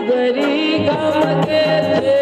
ઘુઘરી ગામ કે છે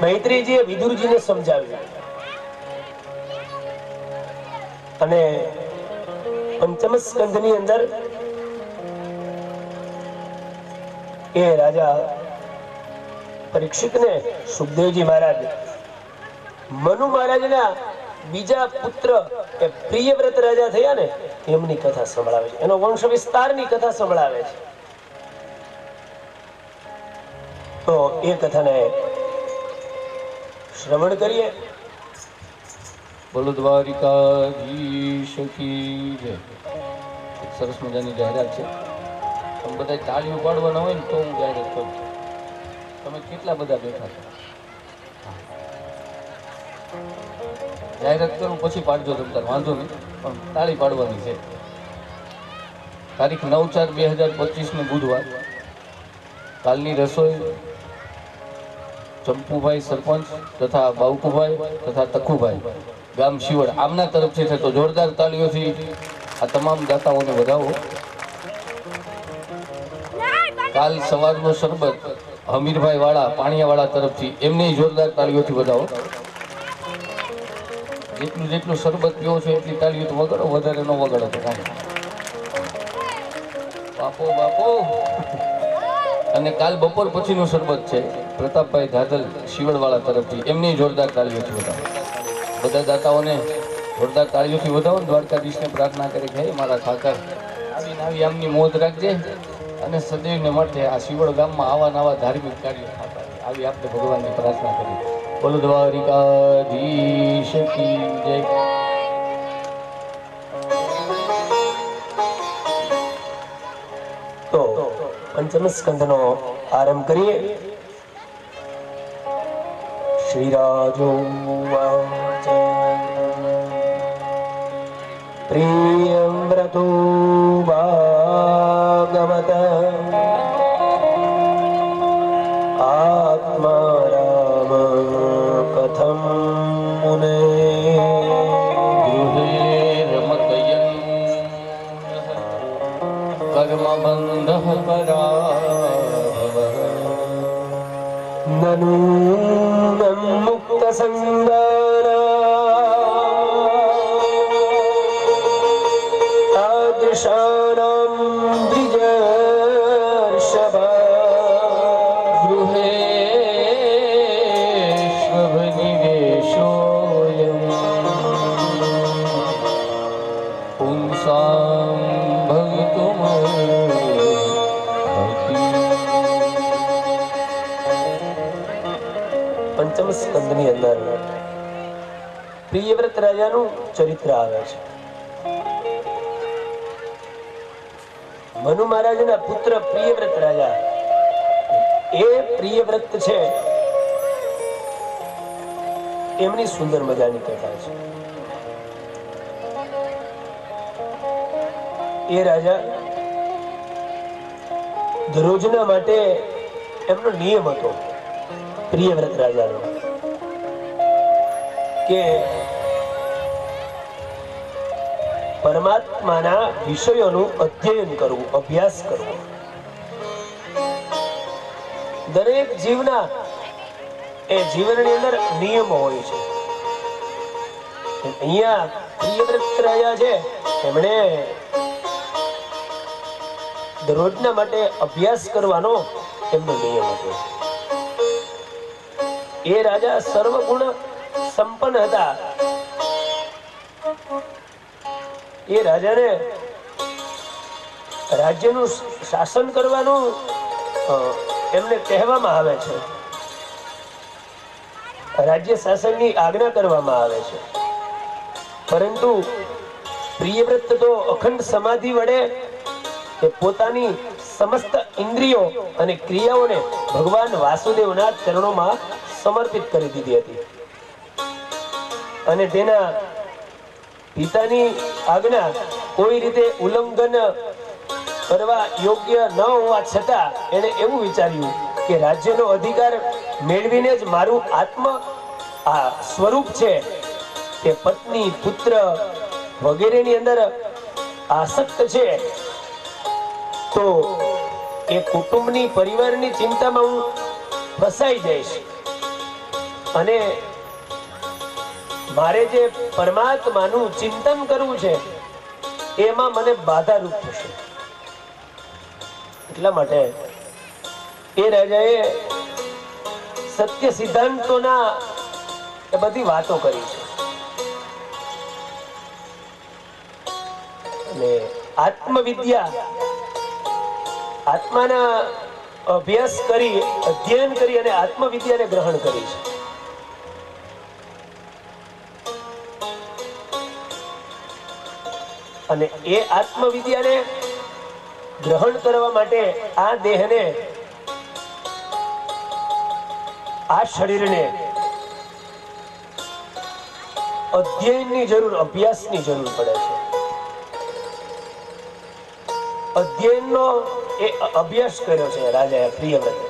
મૈત્રીજીએ વિદુરજીને સમજાવ્યું અને પંચમ સ્કંધની અંદર એ રાજા પરીક્ષિતને સુખદેવજી મહારાજ મનુ મહારાજના બીજા પુત્ર એ પ્રિયવ્રત રાજા થયા ને એમની કથા સંભળાવે છે, એનો વંશ વિસ્તારની કથા સંભળાવે છે. તો એ કથાને શ્રવણ કરીએ. બોલો દ્વારિકાધીશ કી જય. સરસ મજાની જાહેરાત છે. તમે બધા તાળીઓ પાડવાના હોય ને તો હું જાહેરાત કરું. તમે કેટલા બધા બેઠા છો? જાહેરાત કરું પછી પાડજો તમતાર, વાંધો નહીં, પણ તાળી પાડવાની છે. તારીખ 9/4/2025 બુધવાર. કાલની રસોઈ ચંપુભાઈ સરપંચ તથા બાવકુભાઈ તથા તખુભાઈ ગામ શિવડ આમના તરફથી છે. તો જોરદાર તાળીઓથી આ તમામ દાતાઓને વધાવો. કાલ સવારનો શરબત હમીરભાઈ વાળા પાણીયાવાળા તરફથી એમને જોરદાર તાળીઓથી વધાવો. જેટલું શરબત પીવો છો એટલી તાળીઓ વગાડો, વધારે ન વગાડો તો કાંઈ. બાપો બાપો. અને કાલ બપોર પછીનું શરબત છે પ્રતાપભાઈ ધાધલ શિવડવાળા તરફથી, એમની જોરદાર તાળીઓથી વધાવો. બધા દાતાઓને જોરદાર તાળીઓથી વધાવો. દ્વારકાધીશને પ્રાર્થના કરી કે મારા ઠાકર આવી આમની મોજ રાખજે અને સદૈવને માટે આ શિવડ ગામમાં આવા નવા ધાર્મિક કાર્યો થતા આવી આપણે ભગવાનની પ્રાર્થના કરી. બોલો દ્વારિકાધીશ કી જય. તો પંચમ સ્કંધનો આરંભ કરીએ. શ્રી રાજો પ્રિયવ્રતો ભાગવત આત્મા રામ કથમ મુને કર્મબંધ પરાભવઃ નનુ મુક્ત તાદૃશાનાં દ્વિજર્ષભા ગૃહેષ્વનિવેશોऽયં પુંસાં પંચમ સ્કંદની અંદર પ્રિયવ્રત રાજાનું ચરિત્ર આવે છે. મનુ મહારાજના પુત્ર પ્રિયવ્રત રાજા, એ પ્રિયવ્રત છે એમની સુંદર મજાની કથા છે. એ રાજા દરરોજના માટે એમનો નિયમ હતો, પ્રિયવ્રત રાજાનો, કે પરમાત્માના વિષયોનું અધ્યયન કરવું, અભ્યાસ કરવો. દરેક જીવના એ જીવનની અંદર નિયમો હોય છે. અહીંયા પ્રિયવ્રત રાજા છે, એમણે દરરોજના માટે અભ્યાસ કરવાનો એમનો નિયમ હતો. એ રાજા સર્વગુણ સંપન્ન હતા. એ રાજાને રાજ્યનું શાસન કરવાનું એમને કહેવામાં આવે છે, રાજ્ય શાસનની આજ્ઞા કરવામાં આવે છે. પરંતુ પ્રિયવ્રત તો અખંડ સમાધિ વડે કે પોતાની સમસ્ત ઇન્દ્રિયો અને ક્રિયાઓને ભગવાન વાસુદેવના ચરણોમાં સમર્પિત કરી દીધી હતી. અને તેના પિતાની આજ્ઞા કોઈ રીતે ઉલ્લંઘન કરવા યોગ્ય ન હોવા છતાં એને એવું વિચાર્યું કે રાજ્યનો અધિકાર મેળવીને જ મારું આત્મ સ્વરૂપ છે તે પત્ની, પુત્ર વગેરેની અંદર આસક્ત છે, તો એ કુટુંબની, પરિવારની ચિંતામાં હું ફસાઈ જઈશ અને મારે જે પરમાત્માનું ચિંતન કરવું છે એમાં મને બાધારૂપ થશે. એટલા માટે એ રાજાએ સત્ય સિદ્ધાંતોના એ બધી વાતો કરી છે. અને આત્મવિદ્યા, આત્માના અભ્યાસ કરી, અધ્યયન કરી અને આત્મવિદ્યાને ગ્રહણ કરી છે. અને એ આત્મવિદ્યાને ગ્રહણ કરવા માટે આ દેહને, આ શરીરને અધ્યયનની જરૂર, અભ્યાસની જરૂર પડે છે. અધ્યયનનો એ અભ્યાસ કર્યો છે રાજાએ, પ્રિયવ્રતે.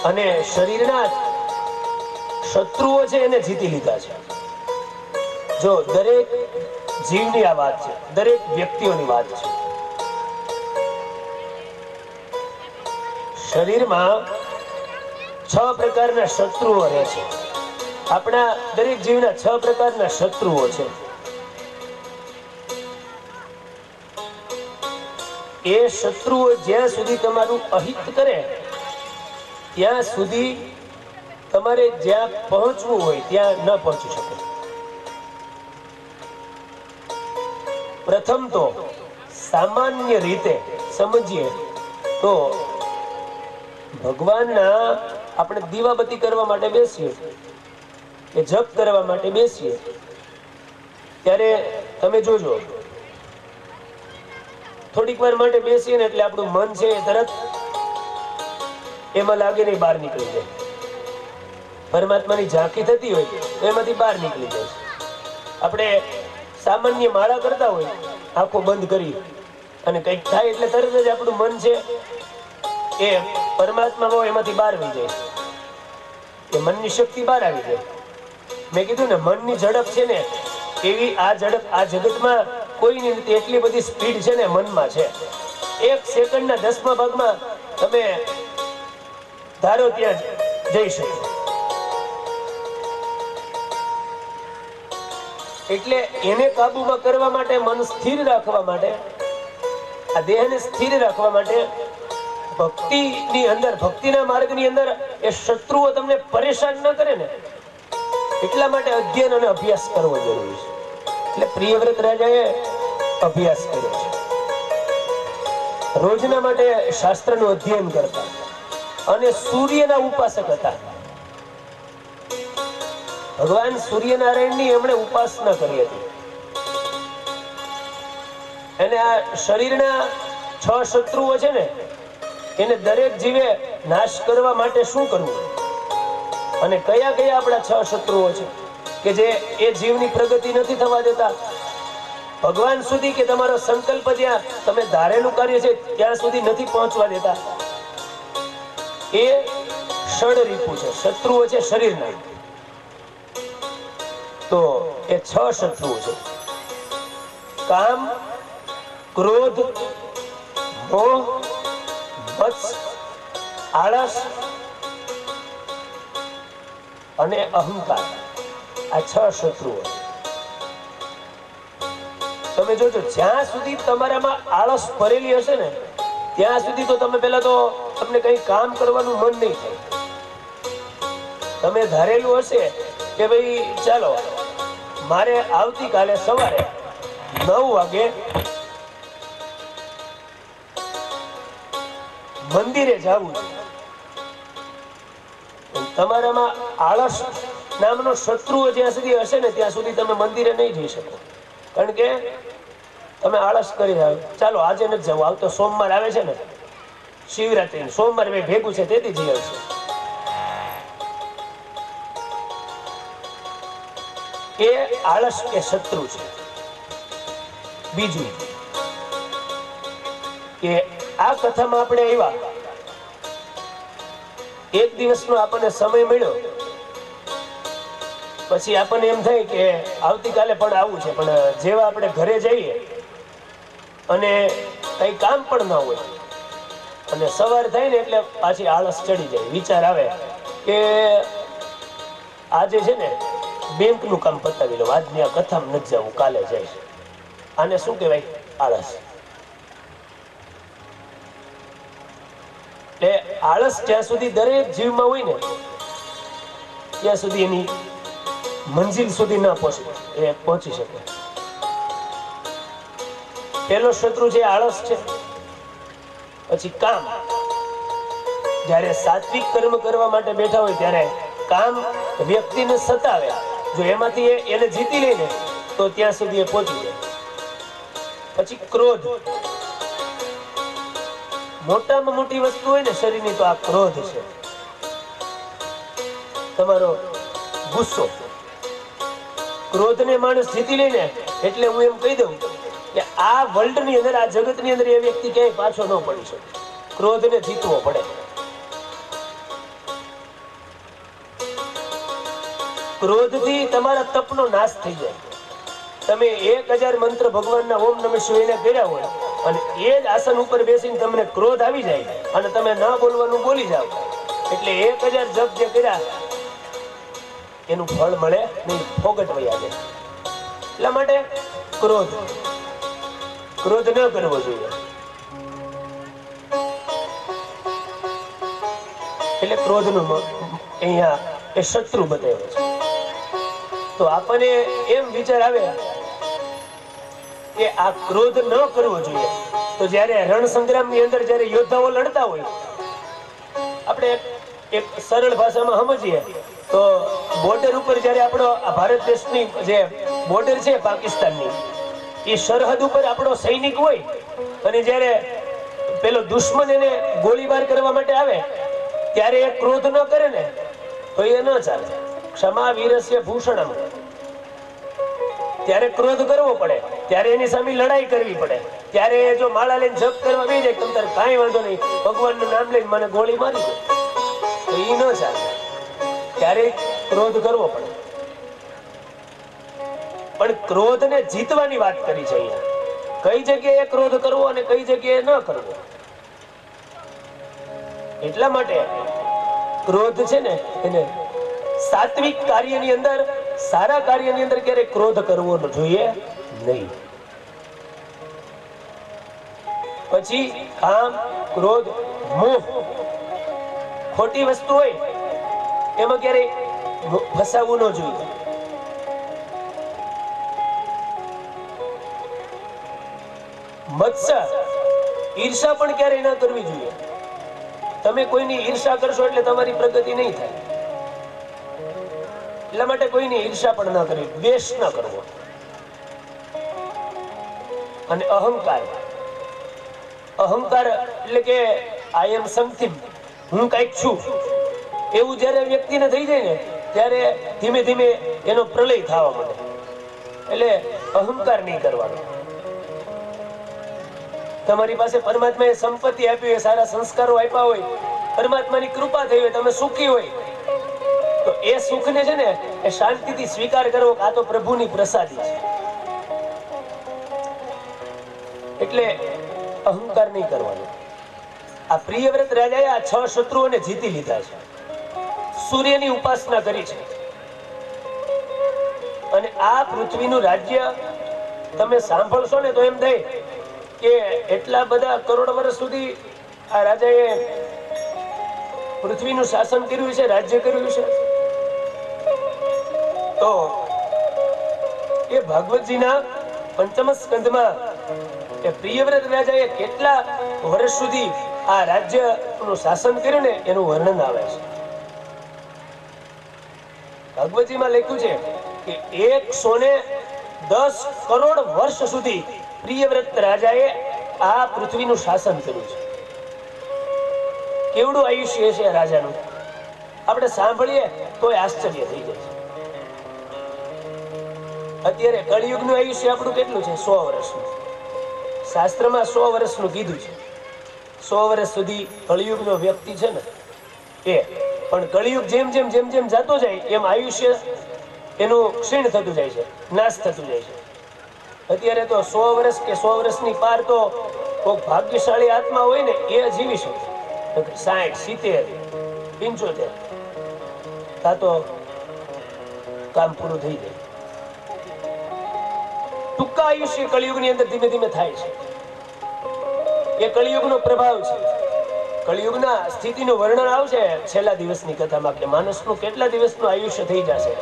અને શરીરના શત્રુઓ છે એને જીતી લીધા છે. જો દરેક જીવની આ વાત છે, દરેક વ્યક્તિઓની વાત છે. શરીરમાં 6 પ્રકારના શત્રુઓ રહે છે. આપણા દરેક જીવના 6 પ્રકારના શત્રુઓ છે. એ શત્રુઓ જ્યાં સુધી તમારું અહિત કરે ત્યાં સુધી તમારે જ્યાં પહોંચવું હોય ત્યાં ન પહોંચી શકે. પ્રથમ તો સામાન્ય રીતે સમજીએ તો ભગવાનના આપણે દીવાબત્તી કરવા માટે બેસીએ કે જપ કરવા માટે બેસીએ ત્યારે તમે જોજો, થોડીક વાર માટે બેસીએ ને એટલે આપણું મન છે એ તરત એમાં લાગે નહીં, બહાર નીકળી જાય. પરમાત્માની ઝાંખી થતી હોય તો એમાંથી બહાર નીકળી જાય છે. આપણે સામાન્ય માળા કરતા હોય, આંખો બંધ કરી અને કંઈક થાય એટલે તરત જ આપણું મન છે એ પરમાત્મા હોય એમાંથી બહાર આવી જાય, એ મનની શક્તિ બહાર આવી જાય. મેં કીધું ને, મનની ઝડપ છે ને એવી આ ઝડપ આ જગતમાં કોઈની નથી. એટલી બધી સ્પીડ છે ને મનમાં છે. 1 સેકન્ડના 10મા ભાગમાં તમે ધારો ત્યાં જઈ શકો. એટલે એને કાબુમાં કરવા માટે, મન સ્થિર રાખવા માટે, આ દેહને સ્થિર રાખવા માટે ભક્તિની અંદર, ભક્તિના માર્ગની અંદર એ શત્રુઓ તમને પરેશાન ન કરે ને એટલા માટે અધ્યયન અને અભ્યાસ કરવો જરૂરી છે. એટલે પ્રિયવ્રત રાજાએ અભ્યાસ કર્યો છે. રોજના માટે શાસ્ત્રનું અધ્યયન કરતા અને સૂર્યના ઉપાસક હતા. ભગવાન સૂર્યનારાયણની એમણે ઉપાસના કરી હતી. અને આ શરીરના 6 શત્રુઓ છે ને એને દરેક જીવે નાશ કરવા માટે શું કરવું, અને કયા કયા આપણા 6 શત્રુઓ છે કે જે એ જીવની પ્રગતિ નથી થવા દેતા, ભગવાન સુધી કે તમારો સંકલ્પ જ્યાં તમે ધારેલું કાર્ય છે ત્યાં સુધી નથી પહોંચવા દેતા. એ ષડરીપુ છે, શત્રુઓ છે શરીરના. તો એ 6 શત્રુઓ છે: કામ, ક્રોધ, મોહ, મત્સ, આળસ અને અહંકાર. આ 6 શત્રુઓ. તમે જોજો, જ્યાં સુધી તમારામાં આળસ ભરેલી હશે ને ત્યાં સુધી તો તમે પહેલા તો તમને કઈ કામ કરવાનું મન નહીં થાય. તમે ધારેલું હશે કે ભાઈ ચાલો મારે આવતીકાલે સવારે 9 વાગે મંદિરે જવું છે. તમારામાં આળસ નામનો શત્રુઓ જ્યાં સુધી હશે ને ત્યાં સુધી તમે મંદિરે નહીં જઈ શકો. કારણ કે તમે આળસ કરી રહ્યા, ચાલો આજે નથી જવું, આવતો સોમવાર આવે છે ને, શિવરાત્રી સોમવાર ભેગું છે તેથી જઈ આવશે. એ આળસ એ શત્રુ છે. બીજું કે આ કથામાં આપણે આવ્યા, એક દિવસનો આપણને સમય મળ્યો, પછી આપણને એમ થાય કે આવતીકાલે પણ આવું છે, પણ જેવા આપણે ઘરે જઈએ અને કઈ કામ પણ ના હોય અને સવાર થાય ને એટલે પાછી આળસ ચડી જાય. વિચાર આવે કે આજે છે ને બેંકનું કામ પતાવી લો, આજની આ કથામાં નથી જવું, કાલે જઈશ. આને શું કહેવાય? આળસ. એટલે આળસ જ્યાં સુધી દરેક જીવમાં હોય ને ત્યાં સુધી એની મંજિલ સુધી ના પહોંચી શકે. પહેલો શત્રુ છે આળસ છે. પછી કામ. જ્યારે સાત્વિક કર્મ કરવા માટે બેઠા હોય ત્યારે કામ વ્યક્તિને સતાવે, જો એમાંથી એને જીતી લે ને તો ત્યાં સુધી એ પહોંચી જાય. પછી ક્રોધ. મોટામાં મોટી વસ્તુ હોય ને શરીરની તો આ ક્રોધ છે, તમારો ગુસ્સો. ક્રોધને માણસ જીતી લે ને એટલે હું એમ કહી દઉં કે આ વર્લ્ડની અંદર, આ જગતની અંદર એ વ્યક્તિ ક્યાંય પાછો ન પડી શકે. ક્રોધને જીતવો પડે. ક્રોધથી તમારા તપનો નાશ થઈ જાય. તમે 1000 મંત્ર ભગવાનના ઓમ નમઃ શિવાયના કર્યા હોય અને એ જ આસન ઉપર બેસીને તમને ક્રોધ આવી જાય અને તમે ન બોલવાનું બોલી જાઓ એટલે 1000 જપ જે કર્યા એનું ફળ મળે નહીં, ફોગટ વયા જાય. એટલા માટે ક્રોધ ન કરવો જોઈએ. એટલે ક્રોધનું અહીંયા એ શત્રુ બતાવ્યો છે. તો આપણને એમ વિચાર આવે કે આ ક્રોધ ન કરવો જોઈએ. તો જ્યારે રણસંગ્રામની અંદર જ્યારે યોદ્ધાઓ લડતા હોય, આપણે એક સરળ ભાષામાં સમજીએ તો બોર્ડર ઉપર જ્યારે આપણો ભારત દેશની જે બોર્ડર છે પાકિસ્તાનની, એ સરહદ ઉપર આપણો સૈનિક હોય અને જ્યારે પેલો દુશ્મન એને ગોળીબાર કરવા માટે આવે ત્યારે એ ક્રોધ ન કરે ને તો એ ન ચાલે. ક્ષમા વીરસ્ય ભૂષણમ. ત્યારે ક્રોધ કરવો પડે, ત્યારે એની સામે લડાઈ કરવી પડે, ત્યારે જો માળા લઈને જપ કરવા બેસી જાય તમ તારે કાંઈ વાંધો નહીં, ભગવાનનું નામ લઈને મને ગોળી મારી દે, તો એ ન ચાલે. ત્યારે ક્રોધ કરવો પડે. પણ ક્રોધને જીતવાની વાત કરી છે અહીંયા. કઈ જગ્યાએ ક્રોધ કરવો અને કઈ જગ્યાએ ન કરવો. એટલા માટે ક્રોધ છે ને એને સાત્વિક કાર્યની અંદર, સારા કાર્યની અંદર ક્યારે ક્રોધ કરવો જોઈએ નહીં. પછી કામ, ક્રોધ, મોહ, ખોટી વસ્તુ હોય એમાં ક્યારે ફસાવવું ન જોઈએ. મત્સર, ઈર્ષા પણ ક્યારેય ન કરવી જોઈએ. તમે કોઈની ઈર્ષા કરશો એટલે તમારી પ્રગતિ નહીં થાય. એટલા માટે કોઈની ઈર્ષા પણ ન કરવી, દ્વેષ ન કરવો. અને અહંકાર, અહંકાર એટલે કે આઈ એમ સમથિંગ, હું કઈક છું, એવું જયારે વ્યક્તિને થઈ જાય ને ત્યારે ધીમે ધીમે એનો પ્રલય થવા માંડે. એટલે અહંકાર નહીં કરવાનો. તમારી પાસે પરમાત્માએ સંપત્તિ આપી હોય, સારા સંસ્કારો આપ્યા હોય, પરમાત્માની કૃપા થઈ હોય, તમે સુખી હોય, તો એ સુખને છે ને એ શાંતિથી સ્વીકાર કરવો કે આ તો પ્રભુની પ્રસાદી છે. એટલે અહંકાર નહીં કરવાનો. આ પ્રિયવ્રત રાજાએ આ 6 શત્રુઓને જીતી લીધા છે. સૂર્યની ઉપાસના કરી છે. અને આ પૃથ્વીનું રાજ્ય તમે સાંભળશો ને તો એમ થાય કે એટલા બધા કરોડ વર્ષ સુધી આ રાજાએ પૃથ્વીનું શાસન કર્યું છે, રાજ્ય કર્યું છે. તો એ ભાગવતજીના 5મ સ્કંધમાં એ પ્રિયવ્રત રાજાએ કેટલા વર્ષ સુધી આ રાજ્યનું શાસન કર્યું ને એનું વર્ણન આવે છે. ભાગવતજીમાં લખ્યું છે કે 110 કરોડ વર્ષ સુધી પ્રિયવ્રત રાજાએ આ પૃથ્વીનું શાસન કર્યું છે. કેવડું આયુષ્ય છે રાજાનું, આપણે સાંભળીએ તો આશ્ચર્ય થઈ જાય છે. અત્યારે કળિયુગનું આયુષ્ય આપણું કેટલું છે? 100 વર્ષનું. શાસ્ત્રમાં 100 વર્ષનું કીધું છે. 100 વર્ષ સુધી કળિયુગનો વ્યક્તિ છે ને એ. પણ કળિયુગ જેમ જેમ જેમ જેમ જતો જાય એમ આયુષ્ય એનું ક્ષીણ થતું જાય છે, નાશ થતું જાય છે. અત્યારે તો 100 વર્ષ કે 100 વર્ષની પાર તો કોઈ ભાગ્યશાળી આત્મા હોય ને એ જીવી શકે. 60, 70, 75 તા તો કામ પૂરું થઈ જાય. ટૂંકા આયુષ્ય કળિયુગની અંદર ધીમે ધીમે થાય છે. એ કળિયુગનો પ્રભાવ છે. કળિયુગના સ્થિતિનું વર્ણન આવશે છેલ્લા દિવસની કથામાં કે માણસનું કેટલા દિવસનું આયુષ્ય થઈ જશે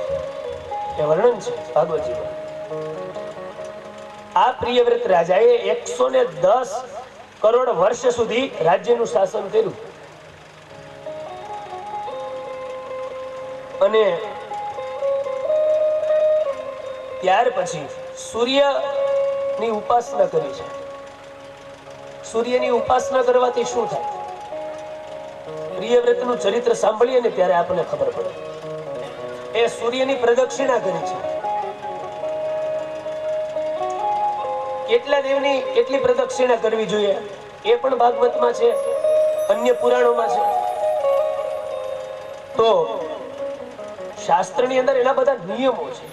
એ વર્ણન છે ભાગવતજીમાં. આ પ્રિયવ્રત રાજાએ 110 કરોડ વર્ષ સુધી રાજ્યનું શાસન કર્યું. અને ત્યાર પછી સૂર્યની ઉપાસના કરી છે. સૂર્યની ઉપાસના કરવાથી શું થાય? પ્રિયવ્રતનું ચરિત્ર સાંભળીએ ને ત્યારે આપણને ખબર પડે. એ સૂર્યની પ્રદક્ષિણા કરી છે. કેટલા દેવની કેટલી પ્રદક્ષિણા કરવી જોઈએ એ પણ ભાગવતમાં છે, અન્ય પુરાણોમાં છે. તો શાસ્ત્રની અંદર એના બધા નિયમો છે.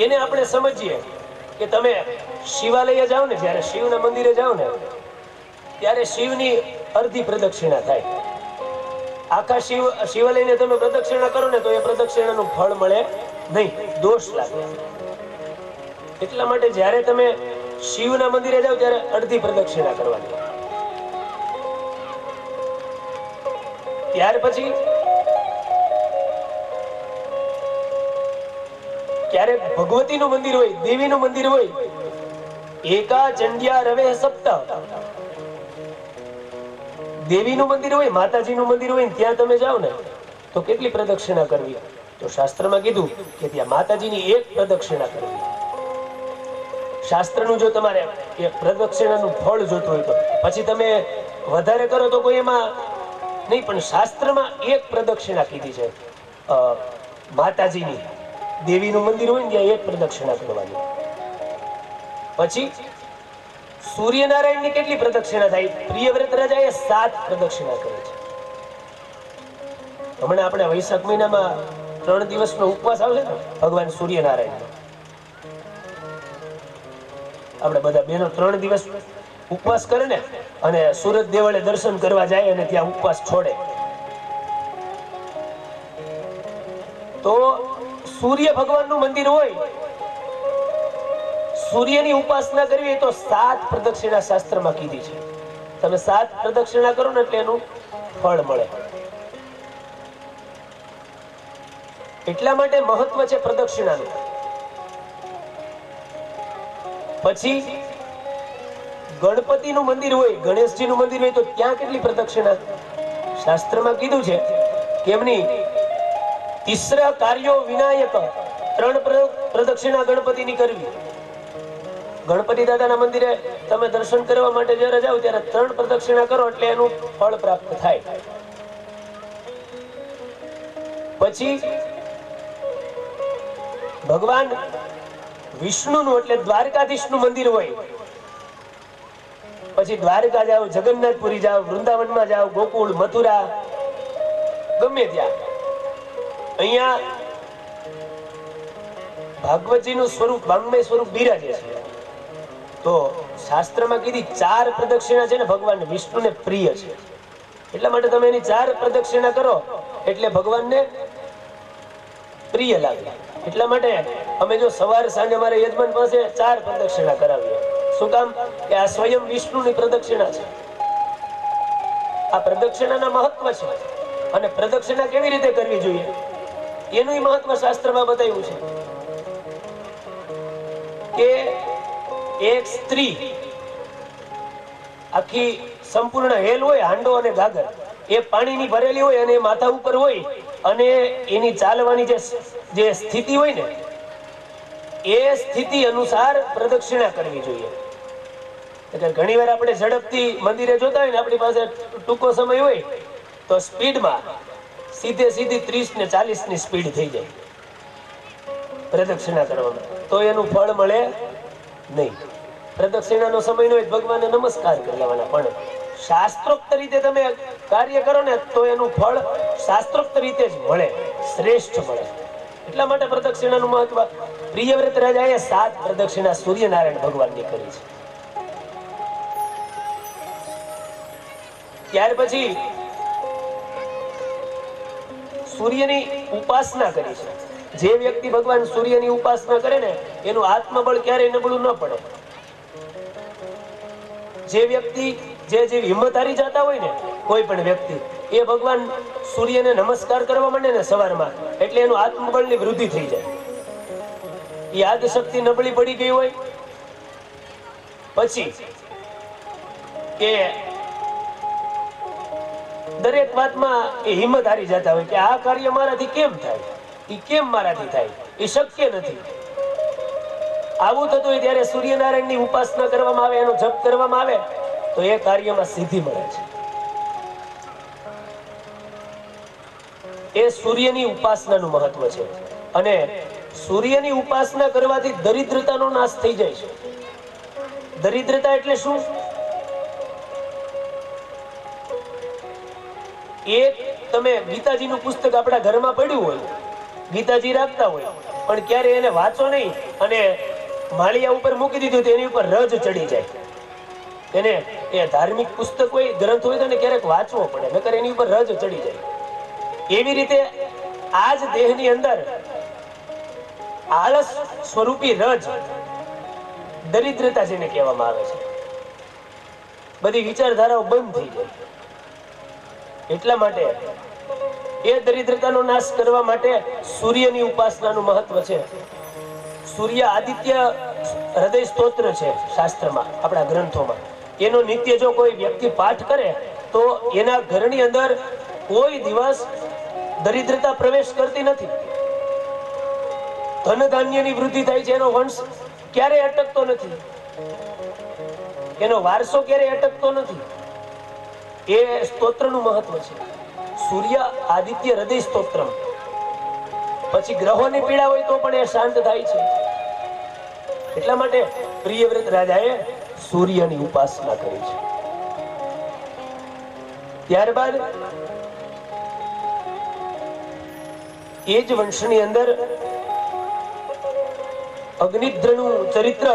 એને આપણે સમજીએ કે તમે શિવાલય જાઓ ને, જ્યારે શિવના મંદિરે જાઓ ને ત્યારે શિવની અડધી પ્રદક્ષિણા થાય. આખા શિવાલયને તમે પ્રદક્ષિણા કરો ને તો એ પ્રદક્ષિણાનું ફળ મળે નહીં, દોષ લાગે. એટલા માટે જ્યારે તમે શિવના મંદિરે જાઓ ત્યારે અડધી પ્રદક્ષિણા કરવાની. ત્યાર પછી ક્યારેક ભગવતીનું મંદિર હોય, દેવીનું મંદિર હોય, એકા ચંડ્યા રવે સપ્ત, દેવીનું મંદિર હોય, માતાજીનું મંદિર હોય, ત્યાં તમે જાઓ ને તો કેટલી પ્રદક્ષિણા કરવી? તો શાસ્ત્રમાં કીધું કે ત્યાં માતાજીની એક પ્રદક્ષિણા કરવી. શાસ્ત્રનું જો તમારે એ પ્રદક્ષિણાનું ફળ જોતું હોય તો પછી તમે વધારે કરો તો કોઈ એમાં નહીં, પણ શાસ્ત્રમાં એક પ્રદક્ષિણા કીધી છે. માતાજીની, દેવીનું મંદિર હોય ને ત્યાં એક પ્રદક્ષિણા કરવાની. પછી સૂર્યનારાયણની કેટલી પ્રદક્ષિણા થાય? પ્રિયવ્રત રાજાએ 7 પ્રદક્ષિણા કરી છે. હમણાં આપણે વૈશાખ મહિનામાં 3 દિવસનો ઉપવાસ આવશે ને ભગવાન સૂર્યનારાયણ, આપણે બધા બહેનો 3 દિવસ ઉપવાસ કરે ને અને સુરત દેવળે દર્શન કરવા જાય અને ત્યાં ઉપવાસ છોડે, તો સૂર્ય ભગવાનનું મંદિર હોય, સૂર્યની ઉપાસના કરવી તો 7 પ્રદક્ષિણા શાસ્ત્રમાં કીધી છે. તમે 7 પ્રદક્ષિણા કરો ને એટલે એનું ફળ મળે. એટલા માટે મહત્વ છે પ્રદક્ષિણાનું. પછી ગણપતિનું મંદિર હોય, ગણેશજીનું મંદિર હોય તો ત્યાં કેટલી પ્રદક્ષિણા? શાસ્ત્રમાં કીધું છે કે એમની તિસ્રા કાર્યો વિનાયક, 3 પ્રદક્ષિણા ગણપતિની કરવી. ગણપતિ દાદાના મંદિરે તમે દર્શન કરવા માટે જ્યારે જાઓ ત્યારે 3 પ્રદક્ષિણા કરો એટલે એનું ફળ પ્રાપ્ત થાય. પછી ભગવાન વિષ્ણુનું એટલે દ્વારકાધીશનું મંદિર હોય, પછી દ્વારકા જાઓ, જગન્નાથપુરી જાઓ, વૃંદાવનમાં જાઓ, ગોકુળ, મથુરા, ગમે ત્યાં. અહીંયા ભાગવતજીનું સ્વરૂપ, વાંગ્મય સ્વરૂપ બિરાજે છે. તો શાસ્ત્રમાં કીધી 4 પ્રદક્ષિણા છે ને ભગવાન વિષ્ણુને પ્રિય છે. એટલા માટે તમે એની 4 પ્રદક્ષિણા કરો એટલે ભગવાનને પ્રિય લાગે. એટલા માટે અમે જો સવાર સાંજે અમારા યજમાન પાસે 4 પ્રદક્ષિણા કરાવીએ. શું કામ? કે આ સ્વયં વિષ્ણુની પ્રદક્ષિણા છે. આ પ્રદક્ષિણાના મહત્વ છે. અને પ્રદક્ષિણા કેવી રીતે કરવી જોઈએ એનું મહત્વ શાસ્ત્રમાં બતાવ્યું છે કે એક સ્ત્રી આખી સંપૂર્ણ હેલ હોય, હાંડો અને ગાગર, એ પાણીની ભરેલી હોય અને માથા ઉપર હોય અને એની ચાલવાની જે સ્થિતિ હોય ને એ સ્થિતિ અનુસાર પ્રદક્ષિણા કરવી જોઈએ. એટલે ઘણી વાર આપણે ઝડપથી મંદિરે જોતા હોય ને, આપણી પાસે ટૂંકો સમય હોય તો સ્પીડમાં સીધી 30 ને 40 ની સ્પીડ થઈ જાય પ્રદક્ષિણા કરવામાં, તો એનું ફળ મળે નહીં. પ્રદક્ષિણાનો સમય નો ભગવાનને નમસ્કાર કરી લેવાના, પણ શાસ્ત્રોક્ત રીતે તમે કાર્ય કરો ને તો એનું ફળ શાસ્ત્રોક્ત રીતે જ મળે, શ્રેષ્ઠ મળે. એટલા માટે પ્રદક્ષિણાનું મહત્વ. પ્રિયવ્રત રાજાએ 7 પ્રદક્ષિણા સૂર્યનારાયણ ભગવાનની કરી છે. ત્યાર પછી સૂર્યની ઉપાસના કરી છે. જે વ્યક્તિ ભગવાન સૂર્યની ઉપાસના કરે ને એનું આત્મબળ ક્યારેય નબળું ન પડે. જે વ્યક્તિ જે હિંમત હારી જતા હોય ને, કોઈ પણ વ્યક્તિ, એ ભગવાન સૂર્યને નમસ્કાર કરવા માંડે ને સવારમાં એટલે એનું આત્મબળની વૃદ્ધિ થઈ જાય. યાદ શક્તિ નબળી પડી ગઈ હોય પછી કે દરેક વાતમાં એ હિંમત હારી જતા હોય કે આ કાર્ય મારાથી કેમ થાય, એ કેમ મારાથી થાય, એ શક્ય નથી. આવું થતું હોય ત્યારે સૂર્યનારાયણની ઉપાસના કરવામાં આવે, એનો જપ કરવામાં આવે તો એ કાર્યમાં સિદ્ધિ મળે છે. એ સૂર્યની ઉપાસનાનું મહત્વ છે. અને સૂર્યની ઉપાસના કરવાથી દરિદ્રતાનો નાશ થઈ જાય છે. દરિદ્રતા એટલે શું? એક તમે ગીતાજીનું પુસ્તક આપણા ઘરમાં પડ્યું હોય, ગીતાજી રાખતા હોય, પણ ક્યારે એને વાંચો નહીં અને માળિયા ઉપર મૂકી દીધું તો એની ઉપર રજ ચડી જાય. એને એ ધાર્મિક પુસ્તક હોય, ગ્રંથ હોય તો એને ક્યારેક વાંચવો પડે, નકર એની ઉપર રજ ચડી જાય. એવી રીતે આ જ દેહની અંદર આળસ સ્વરૂપી રજ, દરિદ્રતા જેને કહેવામાં આવે છે, બધી વિચારધારાઓ બંધ થઈ જાય. એટલા માટે એ દરિદ્રતાનો નાશ કરવા માટે સૂર્યની ઉપાસનાનું મહત્વ છે. સૂર્ય આદિત્ય હૃદય સ્તોત્ર છે શાસ્ત્રમાં, આપણા ગ્રંથોમાં. એનો નિત્ય જો કોઈ વ્યક્તિ પાઠ કરે તો એના ઘરની અંદર કોઈ દિવસ દરિદ્રતા પ્રવેશ કરતી નથી. ધન ધાન્યની વૃદ્ધિ થાય છે, એનો વંશ ક્યારેય અટકતો નથી, એનો વારસો ક્યારેય અટકતો નથી. એ સ્તોત્રનું મહત્વ છે. સૂર્ય આદિત્ય હૃદય સ્તોત્રમ. પછી ગ્રહોની પીડા હોય તો પણ એ શાંત થાય છે. એટલા માટે પ્રિયવ્રત રાજાએ સૂર્યની ઉપાસના કરી છે. ત્યારબાદ એ જ વંશની અંદર અગ્નિદ્રનું ચરિત્ર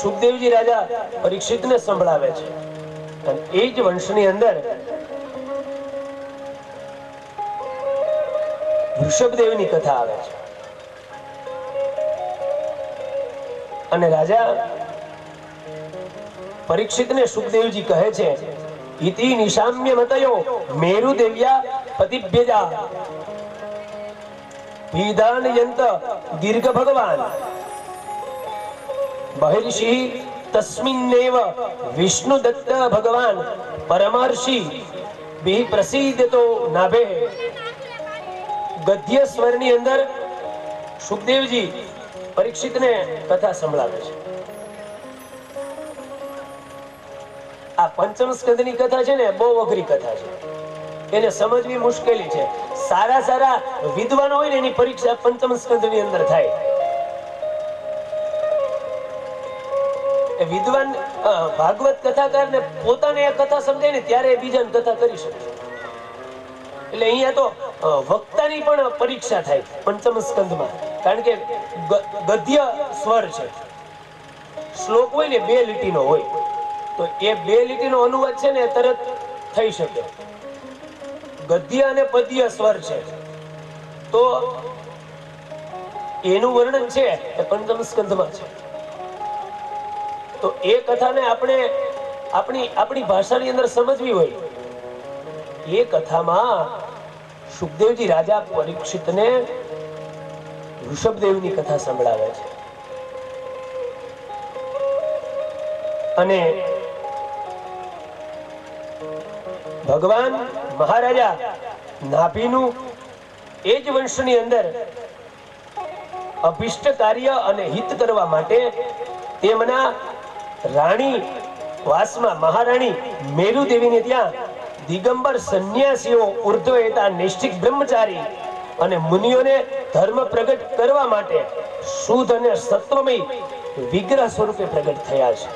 સુખદેવજી રાજા પરીક્ષિતને સંભળાવે છે. અને એ જ વંશની અંદર વૃષભદેવની કથા આવે છે. અને રાજા પરીક્ષિતને સુખદેવજી કહે છે, ઇતિ નિશામ્ય મતયો મેરુ દેવ્યા પતિભ્યજા વિધાનયંત દીર્ઘ ભગવાન મહર્ષિ તસ્મિન્નેવ વિષ્ણુ દત્ત ભગવાન પરમર્ષિ બિ પ્રસિદ્ધતો નાભે. ગદ્ય સ્વરની અંદર સુખદેવજી પરીક્ષિતને કથા સંભળાવે છે. આ પંચમ સ્કંદની કથા છે ને, બહુ અઘરી કથા છે. એને સમજવી મુશ્કેલી છે. સારા સારા વિદ્વાનો હોય ને એની પરીક્ષા પંચમ સ્કંદની અંદર થાય. એ વિદ્વાન ભાગવત કથાકાર ને પોતાને એ કથા સમજાય ને ત્યારે બીજાને કથા કરી શકે. એટલે અહીંયા તો વક્તાની પણ પરીક્ષા થાય પંચમ સ્કંદમાં. કારણ કે ગદ્ય સ્વર છે. શ્લોક હોય ને 2 લીટીનો હોય, તો એ 2 લીટીનો અનુવાદ છે ને તરત થઈ શકે. ગદ્ય અને પદ્ય સ્વર છે, તો એનું વર્ણન છે એ પંચમ સ્કંદમાં છે. તો એ કથાને આપણે આપણી ભાષાની અંદર સમજવી હોય. એ કથામાં સુખદેવજી રાજા પરીક્ષિતને વૃષભદેવની કથા સંભળાવે છે. અને ભગવાન મહારાજા નાભીનું એ જ વંશની અંદર અભિષ્ટ કાર્ય અને હિત કરવા માટે તેમના રાણી વાસમાં મહારાણી મેરુ દેવીને ત્યાં દિગંબર સંન્યાસીઓ ઉર્ધ્વએતા નિષ્ઠિક બ્રહ્મચારી અને મુનિઓને ધર્મ પ્રગટ કરવા માટે શુદ્ધ અને સત્વમય વિગ્રહ સ્વરૂપે પ્રગટ થયા છે.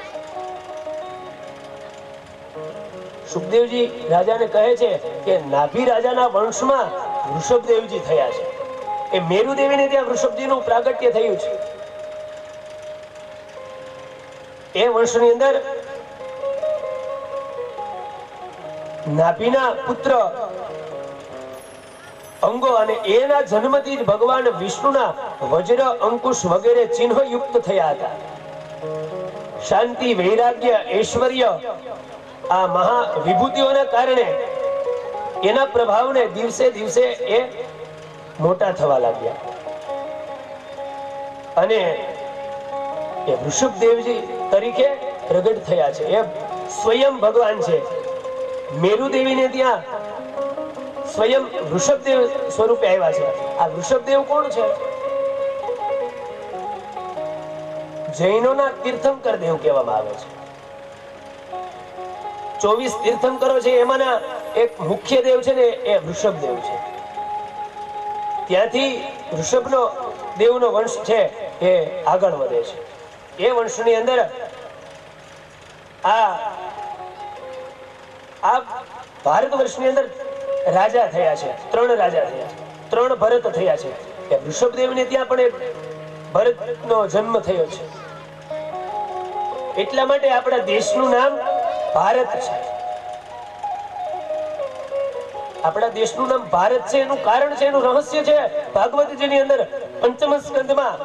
સુખદેવજી રાજાને કહે છે કે નાભી રાજાના વંશમાં વૃષભદેવજી થયા છે. એ મેરુ દેવીને ત્યાં વૃષભજીનું પ્રાગટ્ય થયું છે. એ વંશની અંદર નાભીના પુત્ર અંગો અને એના જન્મથી જ ભગવાન વિષ્ણુના વજ્ર અંકુશ વગેરે ચિહ્નો યુક્ત થયા હતા. શાંતિ, વૈરાગ્ય, ઐશ્વર્ય આ મહા વિભૂતિઓના કારણે એના પ્રભાવને દિવસે દિવસે એ મોટા થવા લાગ્યા. અને એ વૃષભદેવજી તરીકે પ્રગટ થયા છે. એ સ્વયં ભગવાન છે. મેરુ દેવીને ત્યાં સ્વયં વૃષભદેવ સ્વરૂપે આવ્યા છે. આ વૃષભદેવ કોણ છે? જૈનોના તીર્થંકર દેવ કહેવામાં આવે છે. 24 તીર્થંકરો છે, એમાંના એક મુખ્ય દેવ છે ને એ વૃષભદેવ છે. ત્યાંથી વૃષભનો દેવનો વંશ છે એ આગળ વધે છે. એ વંશની અંદર આ ભારત વર્ષની અંદર રાજા થયા છે. 3 રાજા થયા છે. 3 ભરત થયા છે. એ વૃષભદેવને ત્યાં પણ એક ભરતનો જન્મ થયો છે. એટલા માટે આપણા દેશનું નામ ભારત છે. આપણા દેશનું નામ ભારત છે એનું કારણ છે, એનું રહસ્ય છે ભાગવતજીની અંદર પંચમ સ્કંદમાં.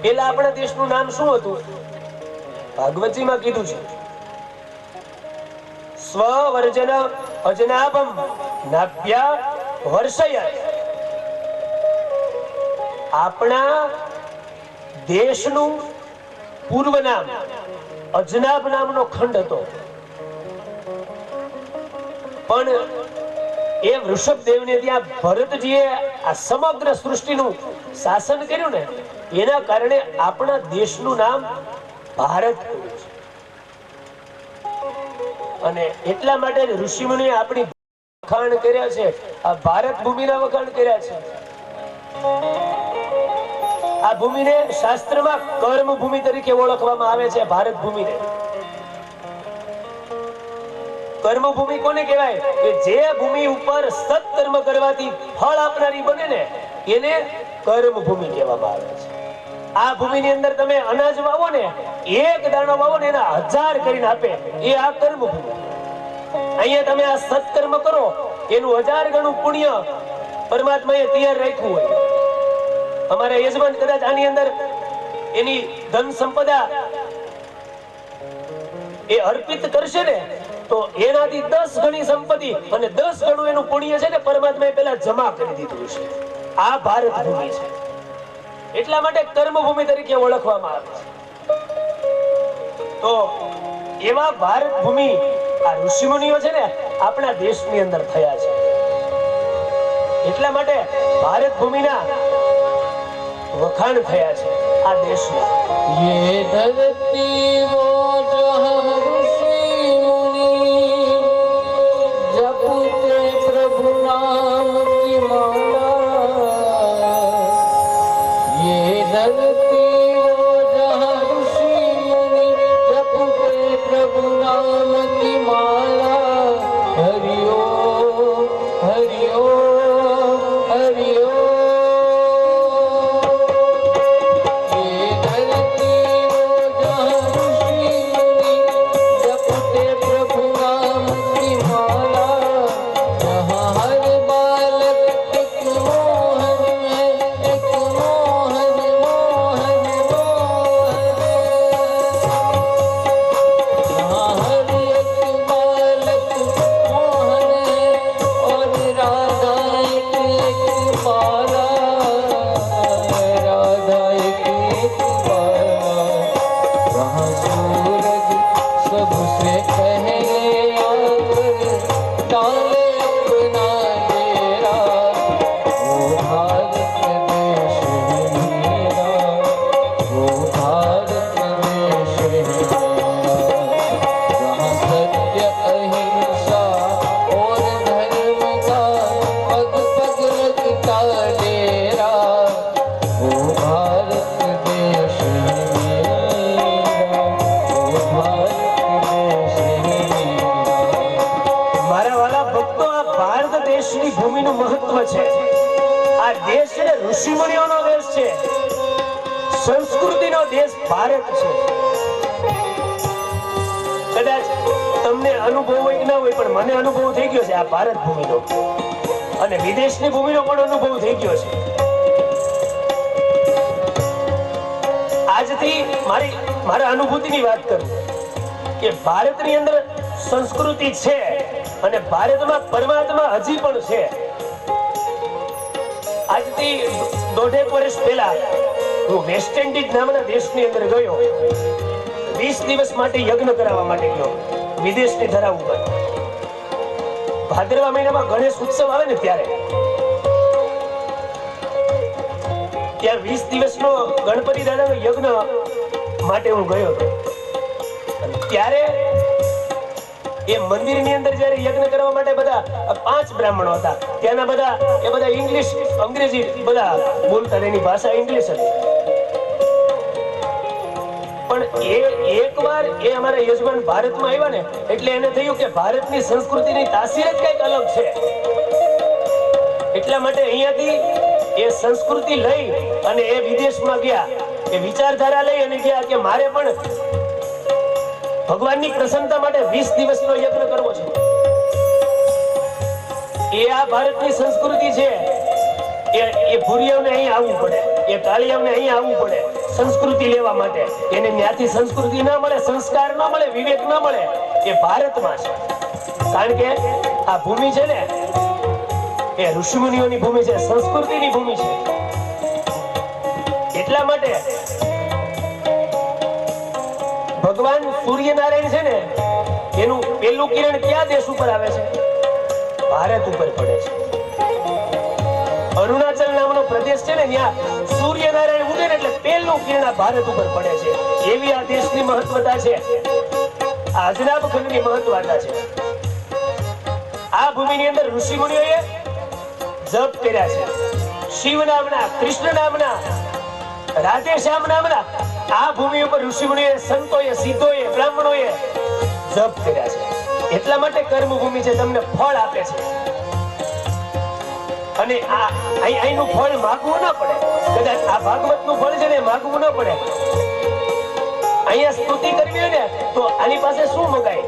પેલા આપણા દેશનું નામ શું હતું? ભાગવતજીમાં કીધું છે, સ્વવર્જન અજનાભમ નાભ્યા વર્ષય. આપણા દેશનું પૂર્વ નામ અજનાભ નામનો ખંડ હતો. પણ એ વૃષભદેવને ત્યાં ભરતજીએ આ સમગ્ર સૃષ્ટિનું શાસન કર્યું ને, એના કારણે આપણા દેશનું નામ ભારત પડ્યું છે. અને એટલા માટે ઋષિમુનિએ આપણી વખાણ કર્યા છે, આ ભારત ભૂમિના વખાણ કર્યા છે. આ ભૂમિને શાસ્ત્રમાં કર્મ ભૂમિ તરીકે ઓળખવામાં આવે છે. ભારત ભૂમિને કર્મ ભૂમિ કોને કહેવાય? કે જે ભૂમિ ઉપર સત્કર્મ કરવાથી ફળ આપનારી બને ને એને કર્મ ભૂમિ કહેવામાં આવે છે. આ ભૂમિની અંદર તમે અનાજ વાવો ને, એક દાણો વાવો ને એના 1000 કરીને આપે, એ આ કર્મ ભૂમિ. અહીંયા તમે આ સત્કર્મ કરો એનું 1000 ગણું પુણ્ય પરમાત્માએ તૈયાર રાખ્યું હોય. અમારા યજમાન કદાચ આની અંદર એની ધન સંપદા એ અર્પિત કરશે ને તો એનાથી 10 ગણી સંપત્તિ અને 10 ગણું એનું પુણ્ય છે ને પરમાત્માએ પહેલા જમા કરી દીધું છે. આ ભારત ભૂમિ છે. એટલા માટે કર્મભૂમિ તરીકે ઓળખવામાં આવે છે. તો એવા ભારત ભૂમિ આ ઋષિમુનિઓ છે ને આપણા દેશની અંદર થયા છે. એટલા માટે ભારત ભૂમિના વખાણ થયા છે આ દેશમાં. ये धरती वो जहाँ ऋषि मुनि जपते प्रभु नाम की माला. ये धरती वो जहाँ ऋषि मुनि जपते प्रभु नाम की माला. हरि ओम हरि ओम हरि ओम. ઋષિમુનિઓનો દેશ છે, સંસ્કૃતિનો દેશ ભારત છે. કદાચ તમને અનુભવ હોય કે ના હોય, પણ મને અનુભવ થઈ ગયો છે આ ભારત ભૂમિનો, અને વિદેશની ભૂમિનો પણ અનુભવ થઈ ગયો છે. આજથી મારા અનુભૂતિની વાત કરું કે ભારતની અંદર સંસ્કૃતિ છે અને ભારતમાં પરમાત્મા હજી પણ છે. આજથી 1.5 વર્ષ પહેલા હું વેસ્ટ ઇન્ડિઝ નામના દેશની અંદર ગયો. 20 દિવસ માટે યજ્ઞ કરાવવા માટે ગયો વિદેશની ધરા ઉપર. ભાદરવા મહિનામાં ગણેશ ઉત્સવ આવે ને ત્યારે ત્યાં 20 દિવસનો ગણપતિ દાદાનો યજ્ઞ માટે હું ગયો હતો. ત્યારે એ મંદિરની અંદર જ્યારે યજ્ઞ કરવા માટે બધા 5 બ્રાહ્મણો હતા. ત્યાંના બધા ઇંગ્લિશ અંગ્રેજી બધા બોલતા, એની ભાષા ઇંગ્લિશ હતી. પણ એકવાર એ અમારા યજમાન ભારતમાં આવ્યા ને એટલે એને થયું કે ભારતની સંસ્કૃતિની તાસીર જ કંઈક અલગ છે. એટલા માટે અહીંયાથી એ સંસ્કૃતિ લઈ અને એ વિદેશમાં ગયા, એ વિચારધારા લઈ અને ગયા કે મારે પણ ભગવાનની પ્રસન્નતા માટે 20 દિવસનો યજ્ઞ કરવો છે. એ આ ભારતની સંસ્કૃતિ છે. એ ભૂરિયાઓને અહીં આવવું પડે, એ કાળિયાઓને અહીં આવવું પડે સંસ્કૃતિ લેવા માટે. એને ત્યાંથી સંસ્કૃતિ ના મળે, સંસ્કાર ના મળે, વિવેક ના મળે. એ ભારતમાં છે. કારણ કે આ ભૂમિ છે ને એ ઋષિમુનિઓની ભૂમિ છે, સંસ્કૃતિની ભૂમિ છે. એટલા માટે ભગવાન સૂર્યનારાયણ છે ને એનું પહેલું કિરણ કયા દેશ ઉપર આવે છે? ભારત ઉપર પડે છે. અરુણાચલ નામનો પ્રદેશ છે ને ત્યાં સૂર્યનારાયણ ઉગે ને એટલે પહેલું કિરણ આ ભારત ઉપર પડે છે. એવી આ દેશની મહત્વતા છે, આ અજનાબ ખંડની મહત્વતા છે. આ ભૂમિની અંદર ઋષિ મુનિઓએ જપ કર્યા છે. શિવ નામના, કૃષ્ણ નામના, રાધેશ્યામ નામના આ ભૂમિ ઉપર ઋષિ મુનિઓએ, સંતોએ, સિદ્ધોએ, બ્રાહ્મણોએ જપ કર્યા છે. એટલા માટે કર્મભૂમિ છે, તમને ફળ આપે છે. અને અહીંનું ફળ માગવું ના પડે. કદાચ આ ભાગવતનું ફળ છે ને માગવું ના પડે. અહીંયા સ્તુતિ કરવી હોય ને તો આની પાસે શું મગાય?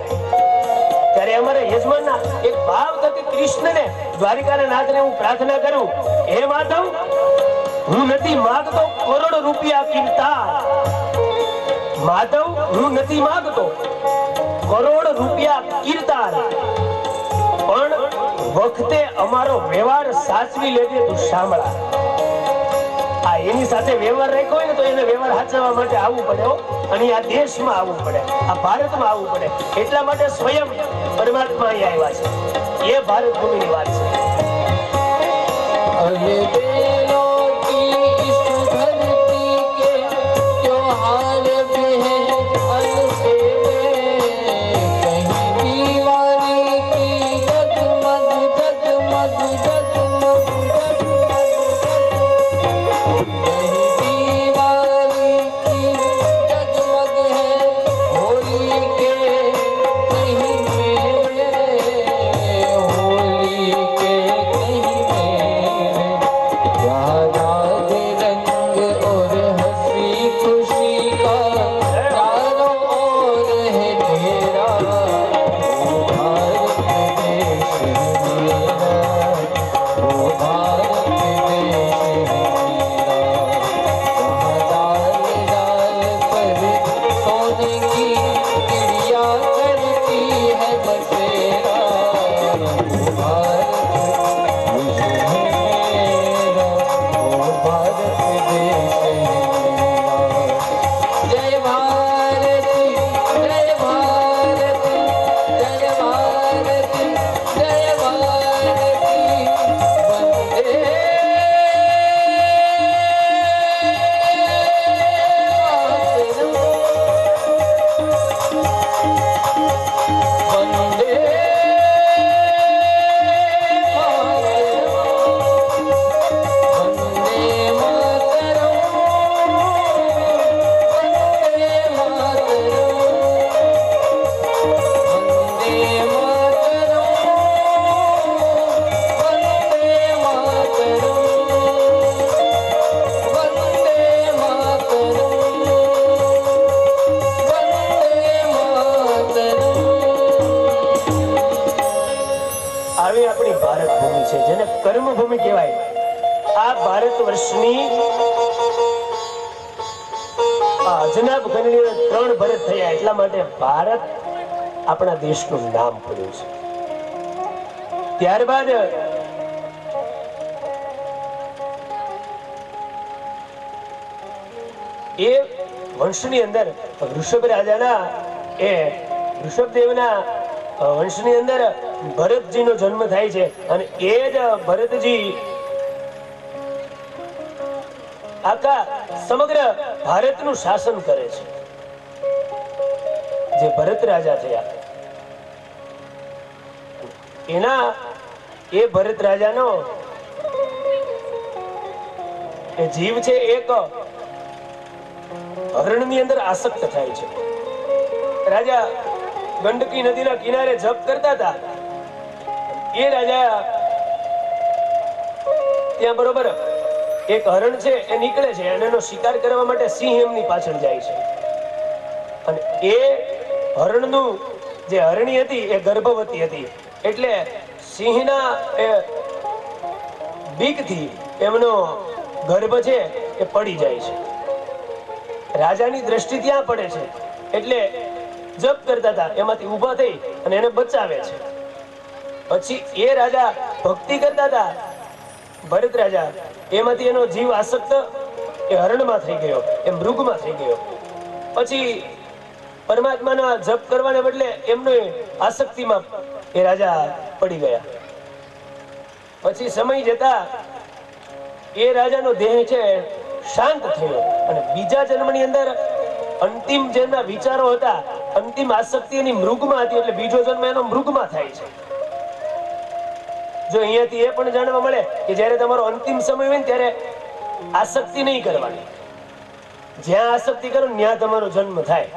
ત્યારે અમારા યજમાનના એક ભાવ થકી કૃષ્ણને, દ્વારિકાના નાથને હું પ્રાર્થના કરું, હે માધવ, હું નથી માંગતો કરોડો રૂપિયા કીર્તા. માધવ, હું નથી માંગતો કરોડ રૂપિયા કીર્તાન, પણ વખતે અમારો વ્યવહાર સાચવી લેજે તું શામળા. આ એની સાથે વ્યવહાર રાખ્યો હોય ને તો એને વ્યવહાર સાચવવા માટે આવવું પડે હો. અને આ દેશમાં આવવું પડે, આ ભારતમાં આવવું પડે. એટલા માટે સ્વયં પરમાત્મા અહીંયા આવ્યા છે. એ ભારત ભૂમિની વાત છે. કર્મભૂમિ કહેવાય. આ ભારત વર્ષની અજનાબ ગણની 3 ભરત થયા, એટલા માટે ભારત આપણા દેશનું નામ પડ્યું છે. ત્યારબાદ એ વંશની અંદર ઋષભ રાજાના, એ ઋષભદેવના વંશની અંદર ભરતજીનો જન્મ થાય છે. અને એ જ ભરતજી આખા સમગ્ર ભારતનું શાસન કરે છે. જે ભરત રાજા થયા એના, એ ભરત રાજાનો એ જીવ છે એક હરણની અંદર આસક્ત થાય છે. રાજા ગંડકી નદીના કિનારે જપ કરતા હતા. એ રાજા ત્યાં બરોબર એક હરણ છે એ નીકળે છે અને એનો શિકાર કરવા માટે સિંહ એમની પાછળ જાય છે. અને એ હરણનું જે હરણી હતી એ ગર્ભવતી હતી, એટલે સિંહના એ બીકથી એમનો ગર્ભ છે એ પડી જાય છે. રાજાની દ્રષ્ટિ ત્યાં પડે છે એટલે જપ કરતા હતા એમાંથી ઊભા થઈ અને એને બચાવે છે. પછી એ રાજા ભક્તિ કરતા હતા ભરત રાજા, એમાંથી એનો જીવ આસક્ત એ હરણમાં થઈ ગયો, એ મૃગમાં થઈ ગયો. પછી પરમાત્માના જપ કરવાને બદલે એમનો આસક્તિમાં એ રાજા પડી ગયા. પછી સમય જતા એ રાજાનો દેહ છે શાંત થયો અને બીજા જન્મની અંદર અંતિમ જેમના વિચારો હતા, અંતિમ આસક્તિ એની મૃગમાં હતી, એટલે બીજો જન્મ એનો મૃગમાં થાય છે. જો અહીંયાથી એ પણ જાણવા મળે કે જ્યારે તમારો અંતિમ સમય હોય ને ત્યારે આસક્તિ નહીં કરવાની. જ્યાં આસક્તિ કરો ને ત્યાં તમારો જન્મ થાય.